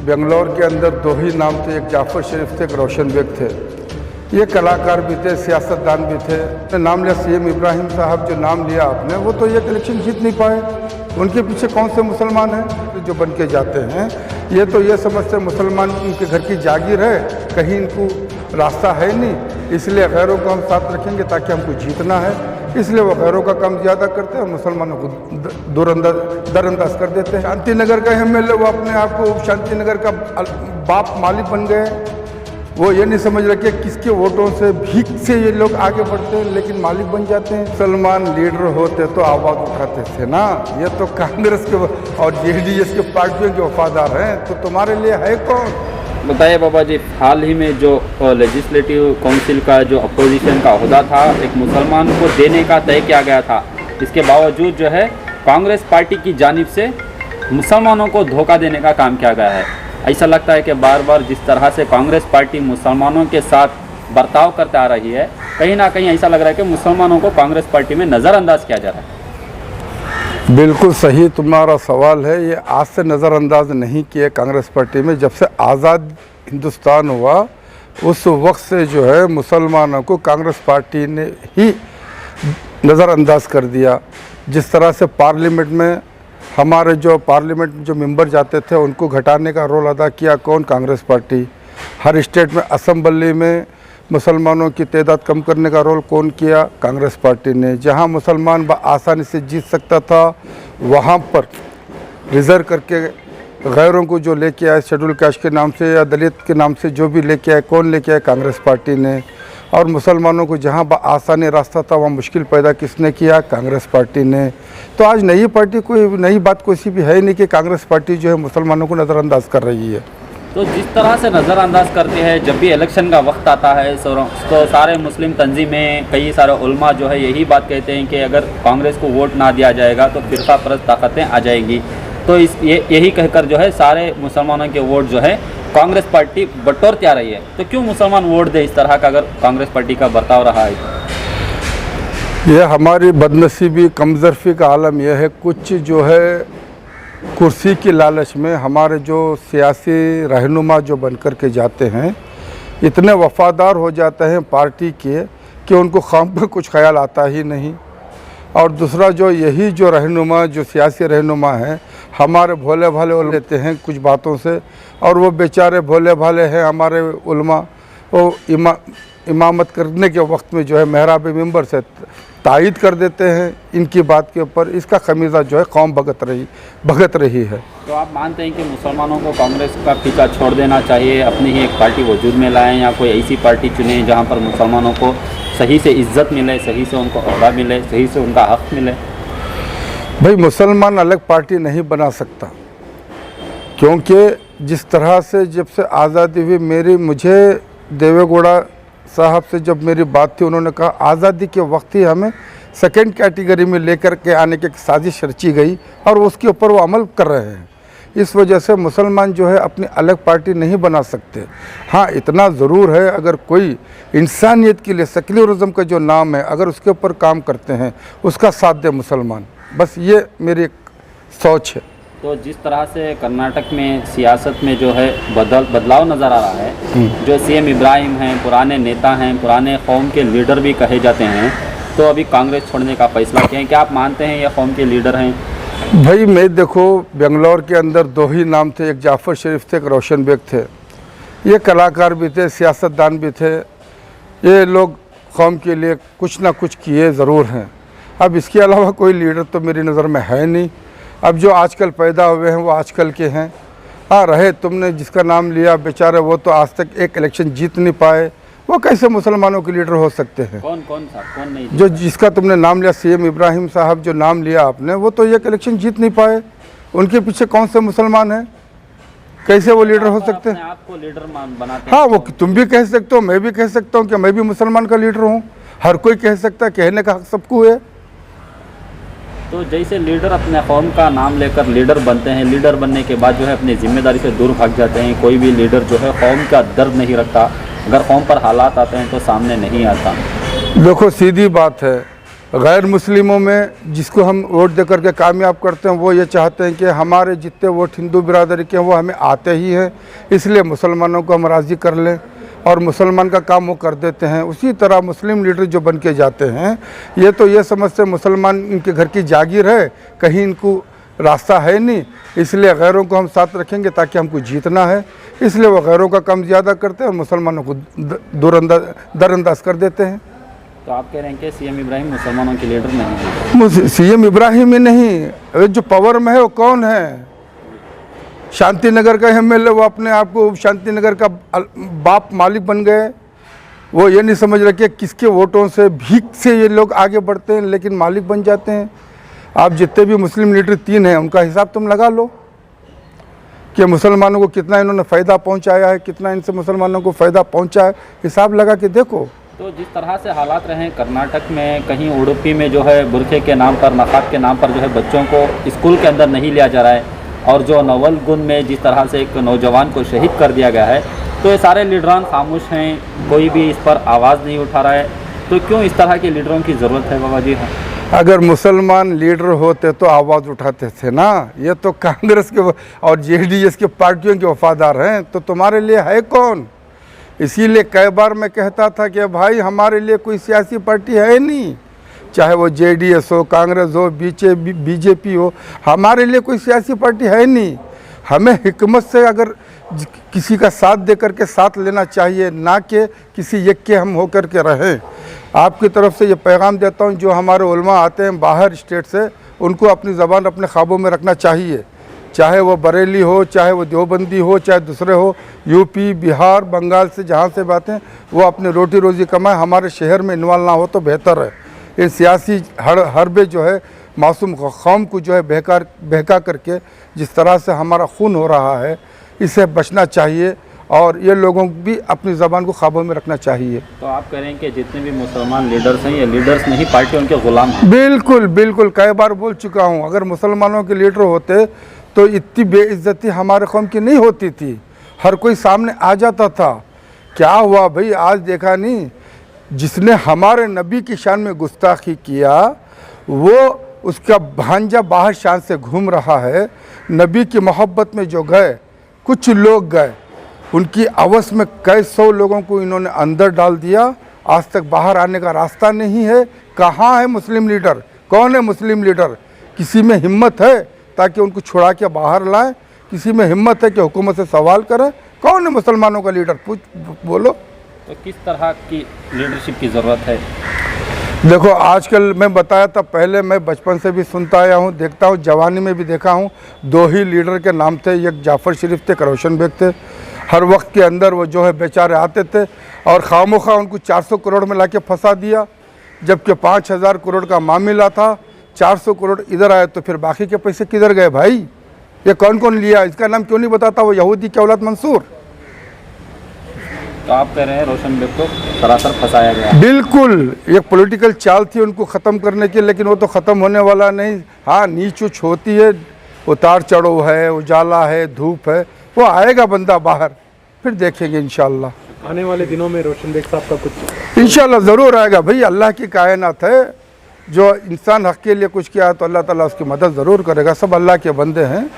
बेंगलोर के अंदर दो ही नाम थे, एक जाफर शरीफ थे, एक रोशन बेग थे। ये कलाकार भी थे, सियासतदान भी थे। नाम लिया सीएम इब्राहिम साहब, जो नाम लिया आपने, वो तो ये इलेक्शन जीत नहीं पाए। उनके पीछे कौन से मुसलमान हैं जो बन के जाते हैं? ये तो ये समझते हैं मुसलमान उनके घर की जागीर है, कहीं इनको रास्ता है नहीं, इसलिए गैरों को हम साथ रखेंगे ताकि हमको जीतना है, इसलिए वो गैरों का काम ज़्यादा करते हैं और मुसलमानों को दरअंदाज कर देते हैं। शांति नगर का एमएलए वो अपने आप को शांति नगर का बाप मालिक बन गए। वो ये नहीं समझ रहे कि किसके वोटों से, भीख से ये लोग आगे बढ़ते हैं, लेकिन मालिक बन जाते हैं। मुसलमान लीडर होते तो आवाज़ उठाते थे ना। ये तो कांग्रेस के और जेडीएस के पार्टियों के वफादार हैं, तो तुम्हारे लिए है कौन? बताइए बाबा जी, हाल ही में जो लेजिस्लेटिव काउंसिल का जो अपोजिशन का ओहदा था, एक मुसलमान को देने का तय किया गया था। इसके बावजूद जो है कांग्रेस पार्टी की जानिब से मुसलमानों को धोखा देने का काम किया गया है। ऐसा लगता है कि बार बार जिस तरह से कांग्रेस पार्टी मुसलमानों के साथ बर्ताव करते आ रही है, कहीं ना कहीं ऐसा लग रहा है कि मुसलमानों को कांग्रेस पार्टी में नज़रअंदाज किया जा रहा है। बिल्कुल सही तुम्हारा सवाल है। ये आज से नज़रअंदाज नहीं किए कांग्रेस पार्टी में। जब से आज़ाद हिंदुस्तान हुआ उस वक्त से जो है मुसलमानों को कांग्रेस पार्टी ने ही नज़रअंदाज कर दिया। जिस तरह से पार्लियामेंट में हमारे जो पार्लियामेंट जो मेंबर जाते थे उनको घटाने का रोल अदा किया कौन? कांग्रेस पार्टी। हर स्टेट में असेंबली में मुसलमानों की तादाद कम करने का रोल कौन किया? कांग्रेस पार्टी ने। जहां मुसलमान आसानी से जीत सकता था वहां पर रिज़र्व करके गैरों को जो लेके आए, शेड्यूल कास्ट के नाम से या दलित के नाम से जो भी लेके आए, कौन लेके आए? कांग्रेस पार्टी ने। और मुसलमानों को जहां आसानी रास्ता था वहाँ मुश्किल पैदा किसने किया? कांग्रेस पार्टी ने। तो आज नई पार्टी कोई नई बात कोई भी है नहीं कि कांग्रेस पार्टी जो है मुसलमानों को नज़रअंदाज कर रही है। तो जिस तरह से नज़रअंदाज करते हैं, जब भी इलेक्शन का वक्त आता है तो सारे मुस्लिम तंजीमें, कई सारे उलमा जो है यही बात कहते हैं कि अगर कांग्रेस को वोट ना दिया जाएगा तो फिरका परस्त ताकतें आ जाएंगी। तो यही कहकर जो है सारे मुसलमानों के वोट जो है कांग्रेस पार्टी बटोरती आ रही है। तो क्यों मुसलमान वोट दे इस तरह का, अगर कांग्रेस पार्टी का बर्ताव रहा है? ये हमारी बदनसीबी, कमज़रफ़ी का आलम यह है। कुछ जो है कुर्सी की लालच में हमारे जो सियासी रहनुमा जो बन कर के जाते हैं, इतने वफ़ादार हो जाते हैं पार्टी के कि उनको ख़ाम पर कुछ ख्याल आता ही नहीं। और दूसरा जो यही जो रहनुमा, जो सियासी रहनुमा हैं, हमारे भोले भाले लेते हैं कुछ बातों से, और वो बेचारे भोले भाले हैं हमारे उलमा, वो इमामत करने के वक्त में जो है महराब मिंबर से तायद कर देते हैं इनकी बात के ऊपर। इसका खमीज़ा जो है कौम भगत रही है। तो आप मानते हैं कि मुसलमानों को कांग्रेस का पीछा छोड़ देना चाहिए, अपनी ही एक पार्टी वजूद में लाएं, या कोई ऐसी पार्टी चुनें जहां पर मुसलमानों को सही से इज्जत मिले, सही से उनको ओहदा मिले, सही से उनका हक़ मिले? भाई मुसलमान अलग पार्टी नहीं बना सकता, क्योंकि जिस तरह से जब से आज़ादी हुई, मुझे देवेगौड़ा साहब से जब मेरी बात थी, उन्होंने कहा आज़ादी के वक्त ही हमें सेकंड कैटेगरी में लेकर के आने की साजिश रची गई और उसके ऊपर वो अमल कर रहे हैं। इस वजह से मुसलमान जो है अपनी अलग पार्टी नहीं बना सकते। हाँ, इतना ज़रूर है, अगर कोई इंसानियत के लिए सेक्युलरिज्म का जो नाम है, अगर उसके ऊपर काम करते हैं, उसका साथ दे मुसलमान। बस ये मेरी सोच है। तो जिस तरह से कर्नाटक में सियासत में जो है बदलाव नज़र आ रहा है, जो सीएम इब्राहिम हैं, पुराने नेता हैं, पुराने कौम के लीडर भी कहे जाते हैं, तो अभी कांग्रेस छोड़ने का फैसला किया है। क्या आप मानते हैं ये कौम के लीडर हैं? भाई मैं देखो, बेंगलोर के अंदर दो ही नाम थे, एक जाफर शरीफ थे, एक रोशन बेग थे। ये कलाकार भी थे, सियासतदान भी थे। ये लोग कौम के लिए कुछ ना कुछ किए ज़रूर हैं। अब इसके अलावा कोई लीडर तो मेरी नज़र में है नहीं। अब जो आजकल पैदा हुए हैं वो आजकल के हैं। हाँ, रहे तुमने जिसका नाम लिया, बेचारे वो तो आज तक एक इलेक्शन जीत नहीं पाए, वो कैसे मुसलमानों के लीडर हो सकते हैं? कौन नहीं? जो जिसका तुमने नाम लिया, सीएम इब्राहिम साहब जो नाम लिया आपने, वो तो एक इलेक्शन जीत नहीं पाए। उनके पीछे कौन से मुसलमान हैं? कैसे वो लीडर हो सकते हैं? आपको लीडर बनाते हैं? हाँ, वो तुम भी कह सकते हो, मैं भी कह सकता हूँ कि मैं भी मुसलमान का लीडर हूँ। हर कोई कह सकता है, कहने का हक सबको है। तो जैसे लीडर अपने कौम का नाम लेकर लीडर बनते हैं, लीडर बनने के बाद जो है अपनी जिम्मेदारी से दूर भाग जाते हैं। कोई भी लीडर जो है कौम का दर्द नहीं रखता, अगर कौम पर हालात आते हैं तो सामने नहीं आता। देखो सीधी बात है, गैर मुस्लिमों में जिसको हम वोट दे करके कामयाब करते हैं वो ये चाहते हैं कि हमारे जितने वोट हिंदू बिरादरी के हैं वो हमें आते ही हैं, इसलिए मुसलमानों को हम राज़ी कर लें और मुसलमान का काम वो कर देते हैं। उसी तरह मुस्लिम लीडर जो बन के जाते हैं ये तो ये समझते हैं मुसलमान इनके घर की जागीर है, कहीं इनको रास्ता है नहीं, इसलिए गैरों को हम साथ रखेंगे ताकि हमको जीतना है, इसलिए वो गैरों का काम ज़्यादा करते हैं और मुसलमानों को दरअंदाज कर देते हैं। तो आप कह रहे हैं कि सीएम इब्राहिम मुसलमानों के लीडर नहीं है? सीएम इब्राहिम ही नहीं, जो पावर में है वो कौन है? शांति नगर का एमएलए वो अपने आप को शांति नगर का बाप मालिक बन गए। वो ये नहीं समझ रहे कि किसके वोटों से भीख से ये लोग आगे बढ़ते हैं लेकिन मालिक बन जाते हैं। आप जितने भी मुस्लिम लीडर 3 हैं उनका हिसाब तुम लगा लो कि मुसलमानों को कितना इन्होंने फ़ायदा पहुंचाया है, कितना इनसे मुसलमानों को फ़ायदा पहुंचा है, हिसाब लगा के देखो। तो जिस तरह से हालात रहे कर्नाटक में, कहीं उडुपी में जो है बुरखे के नाम पर, नकाब के नाम पर जो है बच्चों को स्कूल के अंदर नहीं लिया जा रहा है, और जो नवलगुन में जिस तरह से एक नौजवान को शहीद कर दिया गया है, तो ये सारे लीडरान खामोश हैं, कोई भी इस पर आवाज़ नहीं उठा रहा है। तो क्यों इस तरह के लीडरों की ज़रूरत है बाबा जी? अगर मुसलमान लीडर होते तो आवाज़ उठाते थे ना। ये तो कांग्रेस के और जेडीएस के पार्टियों के वफादार हैं, तो तुम्हारे लिए है कौन? इसीलिए कई बार मैं कहता था कि भाई हमारे लिए कोई सियासी पार्टी है नहीं, चाहे वो जेडीएस हो, कांग्रेस हो, बीजेपी हो, हमारे लिए कोई सियासी पार्टी है नहीं। हमें हिकमत से अगर किसी का साथ दे करके साथ लेना चाहिए, ना कि किसी एक के हम होकर के रहें। आपकी तरफ से ये पैगाम देता हूँ, जो हमारे उलमा आते हैं बाहर स्टेट से, उनको अपनी ज़बान अपने ख्वाबों में रखना चाहिए, चाहे वो बरेली हो, चाहे वो देवबंदी हो, चाहे दूसरे हो, यूपी, बिहार, बंगाल से जहाँ से बातें, वो अपनी रोटी रोज़ी कमाए, हमारे शहर में इन्वॉल्व ना हो तो बेहतर है। ये सियासी हरबे जो है मासूम कौम को जो है बहका करके जिस तरह से हमारा खून हो रहा है, इससे बचना चाहिए और ये लोगों को भी अपनी ज़बान को ख्वाबों में रखना चाहिए। तो आप कह रहे हैं कि जितने भी मुसलमान लीडर्स हैं ये लीडर्स नहीं, पार्टी उनके गुलाम हैं? बिल्कुल बिल्कुल, कई बार बोल चुका हूँ, अगर मुसलमानों के लीडर होते तो इतनी बेइज्जती हमारे कौम की नहीं होती थी, हर कोई सामने आ जाता था। क्या हुआ भाई, आज देखा नहीं, जिसने हमारे नबी की शान में गुस्ताखी किया वो उसका भांजा बाहर शान से घूम रहा है। नबी की मोहब्बत में जो गए, कुछ लोग गए, उनकी अवस में कई 100 लोगों को इन्होंने अंदर डाल दिया, आज तक बाहर आने का रास्ता नहीं है। कहाँ है मुस्लिम लीडर? कौन है मुस्लिम लीडर? किसी में हिम्मत है ताकि उनको छुड़ा के बाहर लाएं? किसी में हिम्मत है कि हुकूमत से सवाल करें? कौन है मुसलमानों का लीडर? बोलो। तो किस तरह की लीडरशिप की ज़रूरत है? देखो, आजकल मैं बताया था, पहले मैं बचपन से भी सुनता आया हूँ, देखता हूँ, जवानी में भी देखा हूँ, 2 ही लीडर के नाम थे, एक जाफ़र शरीफ थे, एक रोशन बेग थे। हर वक्त के अंदर वो जो है बेचारे आते थे और खामोखा उनको 400 करोड़ में लाके फंसा दिया, जबकि 5000 करोड़ का मामला था। 400 करोड़ इधर आए तो फिर बाकी के पैसे किधर गए भाई? ये कौन कौन लिया? इसका नाम क्यों नहीं बताता? वो यहूदी के औलाद मंसूर। तो आप कह रहे हैं रोशन बेग को सरासर फंसाया गया? बिल्कुल, एक पॉलिटिकल चाल थी उनको ख़त्म करने की, लेकिन वो तो ख़त्म होने वाला नहीं। हाँ, नीच उच होती है, उतार चढ़ो है, उजाला है, धूप है, वो आएगा बंदा बाहर, फिर देखेंगे इंशाल्लाह। आने वाले दिनों में रोशन बेग साहब का कुछ इंशाल्लाह ज़रूर आएगा भाई। अल्लाह की कायनात है, जो इंसान हक़ के लिए कुछ किया तो अल्लाह ताला उसकी मदद ज़रूर करेगा। सब अल्लाह के बंदे हैं।